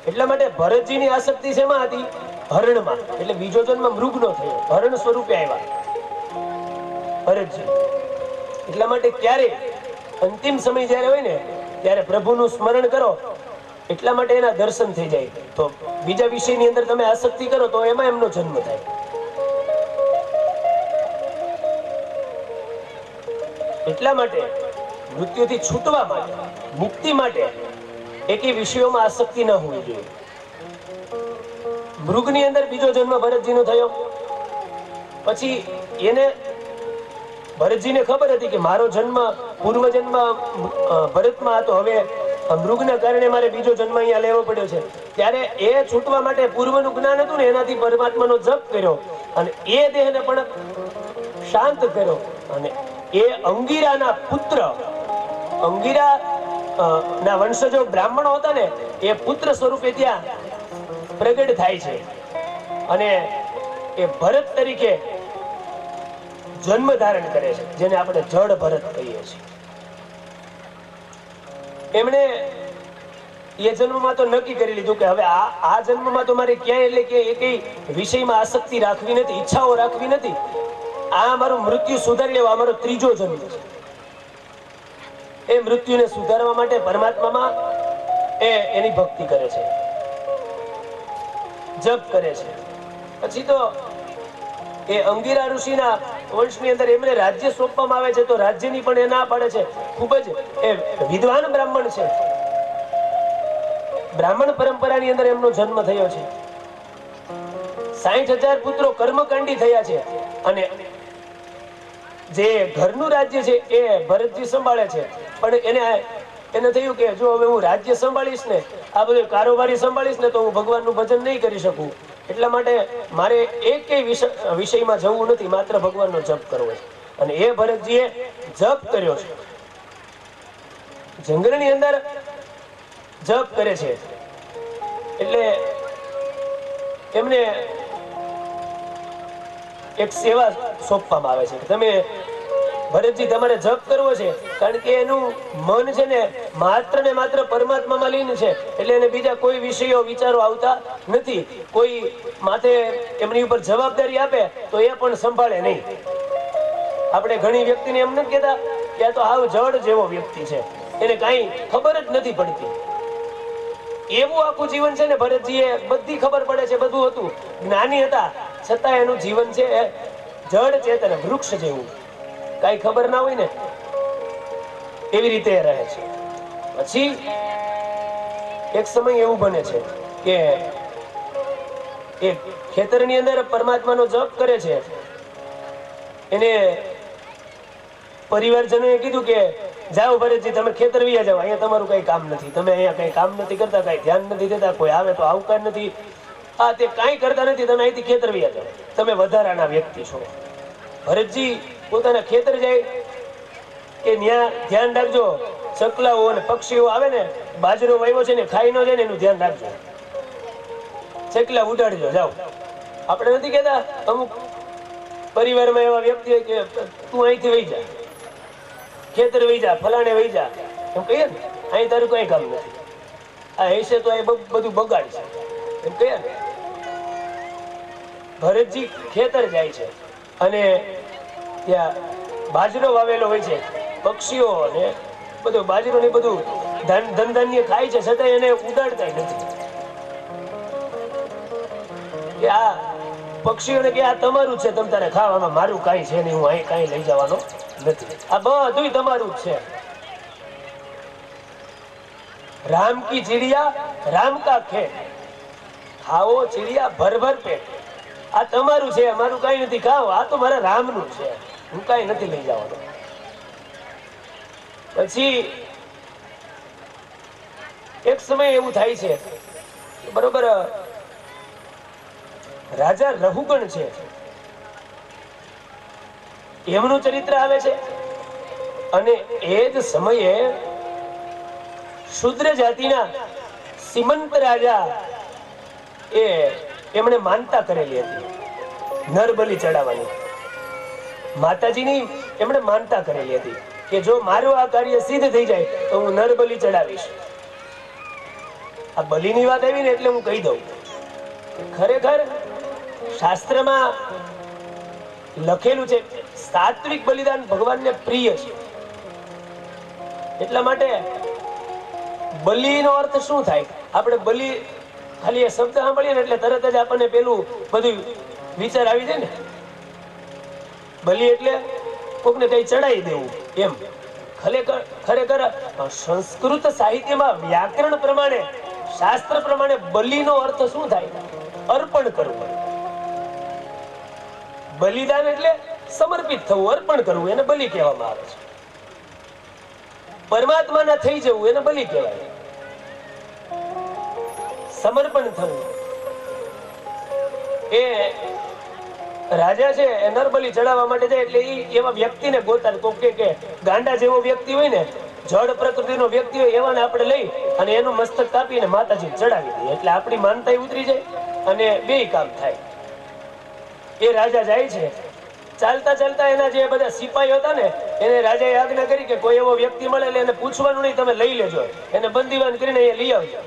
એટલા માટે ભરતજીની આસક્તિ શેમાં હતી? હરણમાં. એટલે બીજો જન્મ મૃગનો થયો, હરણ સ્વરૂપે આવ્યા ભરતજી. એટલા માટે ક્યારે અંતિમ સમય જ્યારે હોય ને ત્યારે પ્રભુનું સ્મરણ કરો, એટલા માટે એના દર્શન થઈ જાય. તો બીજા વિષયની અંદર તમે આસક્તિ કરો તો એમાં એમનો જન્મ થાય. એટલા માટે મૃત્યુથી છૂટવા માટે, મુક્તિ માટે એકે વિષયોમાં આસક્તિ ન હોવી જોઈએ. મૃગની અંદર બીજો જન્મ ભરતજીનો થયો. પછી એને ભરતજીને ખબર હતી કે મારો જન્મ પૂર્વજન્મ ભરતમાં હતો, હવે મૃગના કારણે મારે બીજો જન્મ અહીંયા લેવો પડ્યો છે. ત્યારે એ છૂટવા માટે પૂર્વનું જ્ઞાન હતું ને એનાથી પરમાત્માનો જપ કર્યો અને એ દેહને પણ શાંત કર્યો. અને એ અંગીરાના પુત્ર, અંગીરા ના વંશજો બ્રાહ્મણો હતા ને એ પુત્ર સ્વરૂપે ત્યાં પ્રગટ થાય છે અને એ ભરત તરીકે જન્મ ધારણ કરે છે, જેને આપણે જડ ભરત કહીએ છીએ. એમણે એ જન્મમાં તો નક્કી કરી લીધું કે હવે આ જન્મમાં તો મારે ક્યાંય એટલે કે એકેય વિષયમાં આસક્તિ રાખવી નથી, ઈચ્છાઓ રાખવી નથી. આ મારું મૃત્યુ સુધારી લેવા મારો ત્રીજો જન્મ છે. એ મૃત્યુને સુધારવા માટે પરમાત્મામાં એની ભક્તિ કરે છે, જપ કરે છે. પછી તો એ અંગીરા ઋષિના વંશની અંદર એમને રાજ્ય સોંપવામાં આવે છે, તો રાજ્યની પણ એ ના પાડે છે. ખૂબ જ એ વિદ્વાન બ્રાહ્મણ છે. બ્રાહ્મણ પરંપરાની અંદર એમનો જન્મ થયો છે. 60,000 પુત્રો કર્મકાંડી થયા છે અને જે ઘરનું રાજ્ય છે એ ભરતજી સંભાળે છે. પણ એને થયું કે જો હવે હું રાજ્ય સંભાળીશ ને, આ બધું કારોબારી સંભાળીશ ને, તો હું ભગવાનનું ભજન નહીં કરી શકું. એટલા માટે મારે એકેય વિષયમાં જવું નથી, માત્ર ભગવાનનો જપ કરવો છે. અને એ ભરતજીએ જપ કર્યો છે. જંગલની અંદર જપ કરે છે. એટલે એમને એક સેવા સોંપવામાં આવે છે કે તમે ભરતજી તમારે જપ કરવો છે, કારણ કે એનું મન છે ને માત્ર પરમાત્મામાં લીન છે. એટલે એને બીજા કોઈ વિષયો વિચારો આવતા નથી. કોઈ માથે એમની ઉપર જવાબદારી આપે તો એ પણ સંભાળે નહીં. આપણે ઘણી વ્યક્તિને એમ નથી કહેતા કે આ તો હાવ જડ જેવો વ્યક્તિ છે, એને કાંઈ ખબર જ નથી પડતી. એવું આખું જીવન છે ને ભરતજીએ બધી ખબર પડે છે, બધું હતું, જ્ઞાની હતા, છતાં એનું જીવન છે જડ ચેતન, વૃક્ષ જેવું, કાંઈ ખબર ના હોય ને એવી રીતે રહે છે. પછી એક સમય એવું બને છે કે એ ખેતરની અંદર પરમાત્માનો જપ કરે છે. એને પરિવારજનોએ કીધું કે જાઓ ભરતજી તમે ખેતર વયા જાઓ, અહીંયા તમારું કઈ કામ નથી, તમે અહીંયા કઈ કામ નથી કરતા, કઈ ધ્યાન નથી દેતા, કોઈ આવે તો આવકાર નથી, આ તે કાંઈ કરતા નથી, તમે અહીંથી ખેતર વયા જાઓ, તમે વધારાના વ્યક્તિ છો. ભરતજી પોતાના ખેતર જાય કે ત્યાં ધ્યાન રાખજો, ચકલાઓ અને પક્ષીઓ આવે ને, બાજરો વાવ્યો છે ને ખાઈ ન જાય ને એનું ધ્યાન રાખજો, ચકલા ઉડાડજો જાઓ. આપણે નથી કહેતા અમુક પરિવારમાં એવા વ્યક્તિ હોય કે તું અહીંથી વહી જા, ખેતર વહી જા, ફલાણે વહી જા, એમ કહીએ ને, અહીં તારું કઈ કામ નથી, આ હશે તો એ બધું બગાડશે, એમ કહીએ ને. ભરતજી ખેતર જાય છે અને ત્યાં બાજરો વાવેલો હોય છે, પક્ષીઓ ને બધું બાજરો ને બધું ધન ધાન્ય ખાય છે, છતાં એને ઉડાડતા નથી. કે આ પક્ષીઓને કે આ તમારું છે, તમ તારે ખાવામાં, મારું કાંઈ છે નહીં, હું અહીં કાંઈ લઈ જવાનો નથી, આ બધું તમારું જ છે. રામ કી ચિડિયા રામ કા ખેત, ખાઓ ચિડિયા ભર ભર પેટ, આ તમારું છે, મારું કાંઈ નથી, ખાઓ, આ તો મારા રામનું છે, હું કાંઈ નથી લઈ જવાનું. પછી એક સમય એવું થાય છે, બરોબર રાજા રહુગણ છે, એમનું ચરિત્ર આવે છે. અને એ જ સમયે શુદ્ર જાતિના સીમંત રાજા એમણે માનતા કરેલી હતી નરબલી ચડાવવાની. માતાજીની એમણે માનતા કરેલી હતી કે જો મારું આ કાર્ય સિદ્ધ થઈ જાય તો હું નરબલી ચડાવીશ. આ બલિની વાત આવી ને એટલે હું કહી દઉં, ખરેખર શાસ્ત્રમાં લખેલું છે સાત્વિક બલિદાન ભગવાનને પ્રિય છે. એટલા માટે બલિનો અર્થ શું થાય? આપણે બલિ ખાલી એ શબ્દ સાંભળીએ ને એટલે તરત જ આપણને પેલું બધું વિચાર આવી જાય ને. બલિ એટલે કોકને કઈ ચડાવી દેવું એમ. ખરેખર સંસ્કૃત સાહિત્યમાં વ્યાકરણ પ્રમાણે, શાસ્ત્ર પ્રમાણે બલિનો અર્થ શું થાય? અર્પણ કરવું. બલિદાન એટલે સમર્પિત થવું, અર્પણ કરવું, એને બલિ કહેવામાં આવે છે. પરમાત્માના થઈ જવું એને બલિ કહેવાય. સમર્પણ થવું. એ રાજા છે એ નરબલી ચડાવવા માટે જાય એટલે એવા વ્યક્તિને ગોતા, કોક કે ગાંડા જેવો વ્યક્તિ હોય ને, જળ પ્રકૃતિનો વ્યક્તિ હોય એવાને આપણે લઈ અને એનું મસ્તક કાપીને માતાજી ચડાવી દઈએ એટલે આપણી માનતા ઉતરી જાય અને બેય કામ થાય. એ રાજા જાય છે, ચાલતા ચાલતા એના જે બધા સિપાહીઓ હતા ને એને રાજાએ આજ્ઞા કરી કે કોઈ એવો વ્યક્તિ મળે એટલે એને પૂછવાનું નહીં, તમે લઈ લેજો, એને બંદીવાન કરીને અહીંયા લઈ આવજો.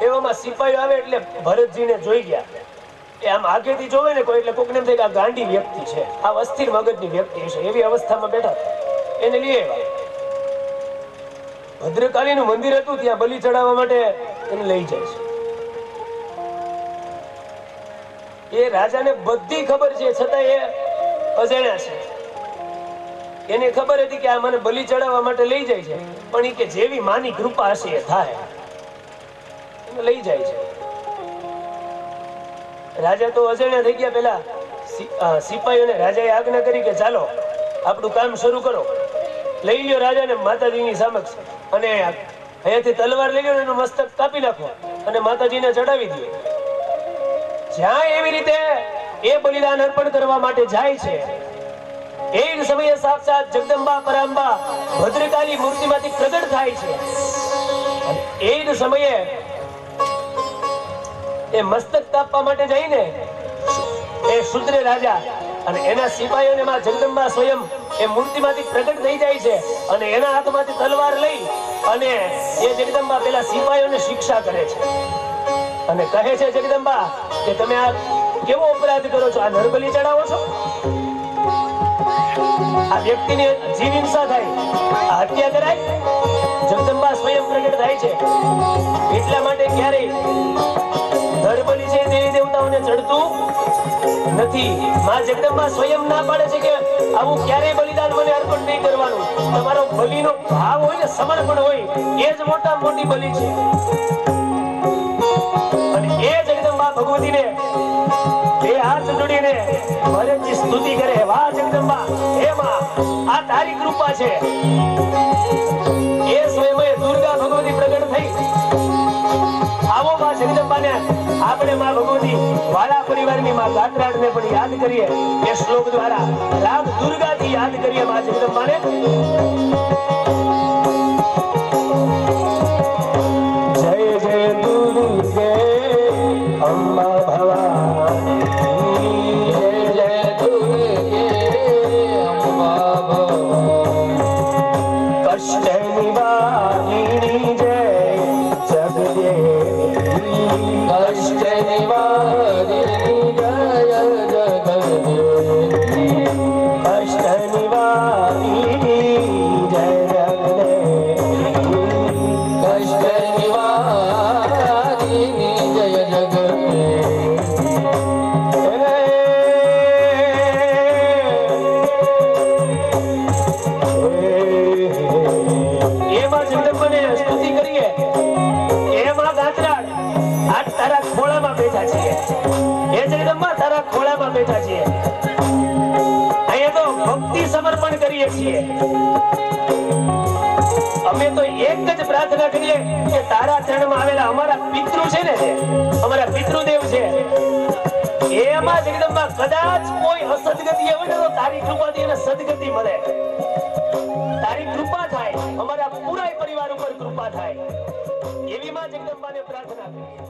એવામાં સિપાહીઓ આવે એટલે ભરતજીને જોઈ ગયા. એ આમ આગેથી જોવે ને કોઈ એટલે કોકને એમ થાય કે આ ગાંડી વ્યક્તિ છે, આ અસ્થિર મગજની વ્યક્તિ છે, એવી અવસ્થામાં બેઠા એને લઈ આવ્યા. ભદ્રકાલીનું મંદિર હતું ત્યાં બલિ ચડાવવા માટે એને લઈ જાય છે. એ રાજાને બધી ખબર છે છતાં એ અજાણ્યા છે. એને ખબર હતી કે આ મને બલિ ચડાવવા માટે લઈ જાય છે, પણ એ કે જેવી માની કૃપા હશે એ થાય, એને લઈ જાય છે. રાજા તો અજાણ્યા થઈ ગયા. પેલા સિપાહીઓને રાજાએ આજ્ઞા કરી કે ચાલો આપણું કામ શરૂ કરો. લઈ લ્યો રાજાને માતાજીની સમક્ષ અને અહીંયાથી તલવાર લઈ લ્યો, એનું મસ્તક કાપી નાખો અને માતાજીને ચડાવી દો. જ્યાં એવી રીતે એ બલિદાન અર્પણ કરવા માટે જાય છે એ જ સમયે સાક્ષાત જગદંબા પરાંબા ભદ્રકાલી મૂર્તિમાંથી પ્રગટ થાય છે. એ જ સમયે એ મસ્તક કાપવા માટે જઈને એ શુદ્ર રાજા અને એના સિપાહીઓને માં જગદંબા સ્વયં એ મૂર્તિમાંથી પ્રગટ થઈ જાય છે અને એના હાથમાંથી તલવાર લઈ અને એ જગદંબા પેલા સિપાહીઓને શિક્ષા કરે છે અને કહે છે જગદંબા કે તમે આ કેવો અપરાધ કરો છો? આ નરબલી ચડાવો છો, આ વ્યક્તિની જીવ હિંસા થાય, આ હત્યા કરાય. જગદંબા સ્વયં પ્રગટ થાય છે. એટલા માટે ક્યારેય નરબલી છે દેવી દેવતાઓને ચડતું નથી. માં જગદંબા સ્વયં ના પાડે છે કે આવું ક્યારેય બલિદાન મને અર્પણ નહીં કરવાનું. તમારો બલિનો ભાવ હોય ને, સમર્પણ હોય, એ જ મોટા મોટી બલિ છે. અને એ જગદંબા ભગવતીને બે હાથ જોડીને ભરતજી સ્તુતિ કરે, વાહ જગદંબા, હે માં, આ તારી કૃપા છે. એ સ્વયં દુર્ગા ભગવતી પ્રગટ થઈ. આવો માં જગદંબાને આપણે માં ભગવતી વાળા પરિવારની માં ગાત્રાળને પણ યાદ કરીએ. એ શ્લોક દ્વારા રામ દુર્ગાથી યાદ કરીએ માં જગદંબાને. જય જય દુર્ગે અંબા ભવાની, જય જય દુર્ગે અંબા ભવાની, કષ્ટ નિવારિણી જય જગદેવી, કષ્ટ નિવારિણી જય જગદેવી, કષ્ટ નિવારિણી જય જગદેવી, કષ્ટ નિવારિણી જય જગદેવી. એમાં જગદંબાને સ્તુતિ કરીએ. એમાં ગાત્રાળ આ તારા ખોળામાં બેઠા છીએ. એ જગદંબા તારા ખોળામાં બેઠા છીએ. અહીંયા તો ભક્તિ સમર્પણ કરીએ છીએ. અમે તો એક જ પ્રાર્થના કરીએ કે તારા ચરણમાં આવેલા અમારા પિતૃ છે ને, અમારા પિતૃદેવ છે, એમાં જગદંબા કદાચ કોઈ અસદગતિ હોય ને તો તારી કૃપાથી એને સદગતિ મળે. તારી કૃપા થાય, અમારા પૂરા પરિવાર ઉપર કૃપા થાય, એવી માં જગદંબાને પ્રાર્થના કરીએ.